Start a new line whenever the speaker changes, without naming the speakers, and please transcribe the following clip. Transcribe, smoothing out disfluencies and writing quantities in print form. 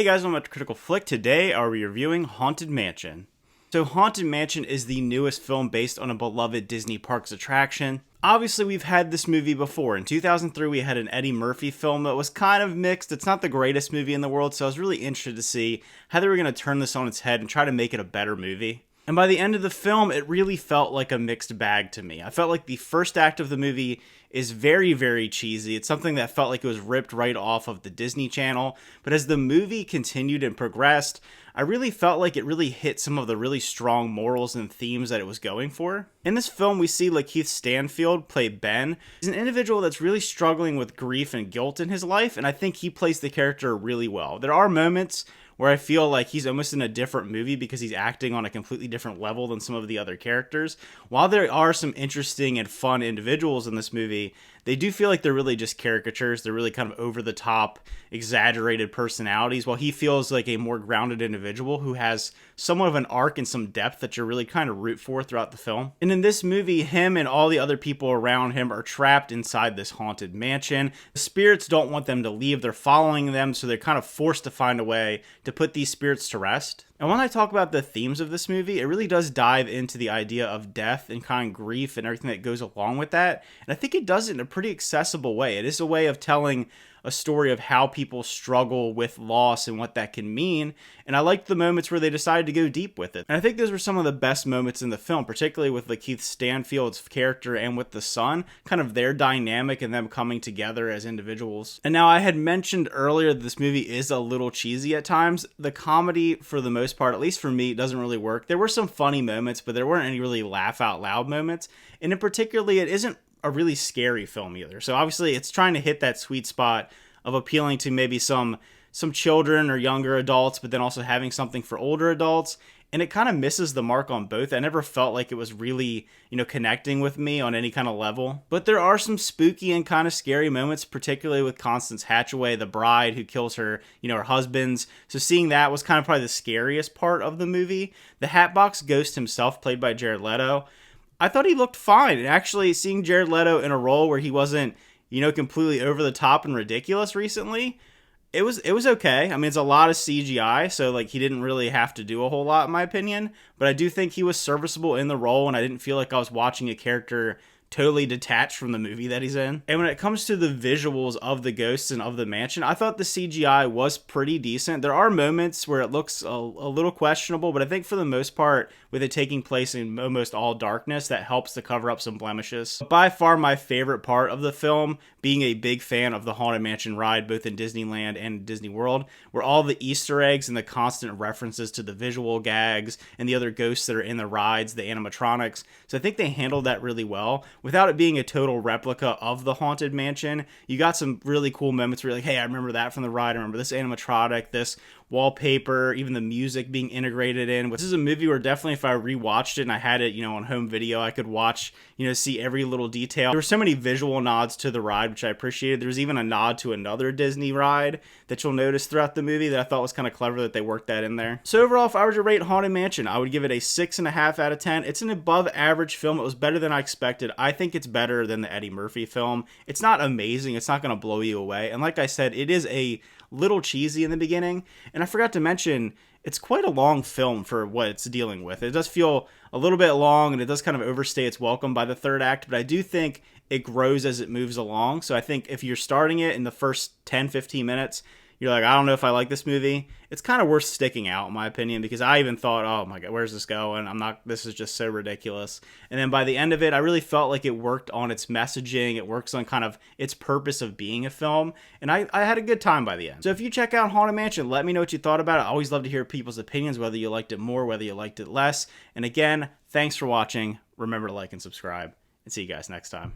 Hey guys, welcome back to Critical Flick. Today are we reviewing Haunted Mansion. So Haunted Mansion is the newest film based on a beloved Disney Parks attraction. Obviously we've had this movie before. In 2003 we had an Eddie Murphy film that was kind of mixed. It's not the greatest movie in the world, so I was really interested to see how they were going to turn this on its head and try to make it a better movie. And by the end of the film, it really felt like a mixed bag to me. I felt like the first act of the movie is very, very cheesy. It's something that felt like it was ripped right off of the Disney Channel. But as the movie continued and progressed, I really felt like it really hit some of the really strong morals and themes that it was going for. In this film, we see Lakeith Stanfield play Ben. He's an individual that's really struggling with grief and guilt in his life, and I think he plays the character really well. There are moments where I feel like he's almost in a different movie because he's acting on a completely different level than some of the other characters. While there are some interesting and fun individuals in this movie, they do feel like they're really just caricatures. They're really kind of over-the-top, exaggerated personalities, while he feels like a more grounded individual who has somewhat of an arc and some depth that you're really kind of root for throughout the film. And in this movie, him and all the other people around him are trapped inside this haunted mansion. The spirits don't want them to leave. They're following them, so they're kind of forced to find a way to put these spirits to rest. And when I talk about the themes of this movie, it really does dive into the idea of death and kind of grief and everything that goes along with that. And I think it does it in a pretty accessible way. It is a way of telling a story of how people struggle with loss and what that can mean. And I liked the moments where they decided to go deep with it. And I think those were some of the best moments in the film, particularly with Lakeith Stanfield's character and with the son, kind of their dynamic and them coming together as individuals. And now I had mentioned earlier that this movie is a little cheesy at times. The comedy, for the most part, at least for me, doesn't really work. There were some funny moments, but there weren't any really laugh out loud moments. And in particular, it isn't a really scary film either. So obviously it's trying to hit that sweet spot of appealing to maybe some children or younger adults, but then also having something for older adults. And it kind of misses the mark on both. I never felt like it was really, connecting with me on any kind of level. But there are some spooky and kind of scary moments, particularly with Constance Hatchaway, the bride who kills her, her husbands. So seeing that was kind of probably the scariest part of the movie. The Hatbox Ghost himself, played by Jared Leto, I thought he looked fine. And actually seeing Jared Leto in a role where he wasn't, completely over the top and ridiculous recently, it was okay. I mean, it's a lot of CGI, so he didn't really have to do a whole lot in my opinion, but I do think he was serviceable in the role, and I didn't feel like I was watching a character totally detached from the movie that he's in. And when it comes to the visuals of the ghosts and of the mansion, I thought the CGI was pretty decent. There are moments where it looks a little questionable, but I think for the most part, with it taking place in almost all darkness, that helps to cover up some blemishes. By far my favorite part of the film, being a big fan of the Haunted Mansion ride, both in Disneyland and Disney World, were all the Easter eggs and the constant references to the visual gags and the other ghosts that are in the rides, the animatronics. So I think they handled that really well. Without it being a total replica of the Haunted Mansion, you got some really cool moments where you're like, hey, I remember that from the ride. I remember this animatronic, this wallpaper, even the music being integrated in. This is a movie where definitely if I rewatched it and I had it, on home video, I could watch, see every little detail. There were so many visual nods to the ride, which I appreciated. There was even a nod to another Disney ride that you'll notice throughout the movie that I thought was kind of clever that they worked that in there. So overall, if I were to rate Haunted Mansion, I would give it a 6.5 out of 10. It's an above average film. It was better than I expected. I think it's better than the Eddie Murphy film. It's not amazing. It's not going to blow you away. And like I said, it is a little cheesy in the beginning. And I forgot to mention, it's quite a long film for what it's dealing with. It does feel a little bit long, and it does kind of overstay its welcome by the third act, but I do think it grows as it moves along. So I think if you're starting it in the first 10-15 minutes, you're like, I don't know if I like this movie, it's kind of worth sticking out, in my opinion, because I even thought, oh my God, where's this going? This is just so ridiculous. And then by the end of it, I really felt like it worked on its messaging. It works on kind of its purpose of being a film. And I had a good time by the end. So if you check out Haunted Mansion, let me know what you thought about it. I always love to hear people's opinions, whether you liked it more, whether you liked it less. And again, thanks for watching. Remember to like and subscribe, and see you guys next time.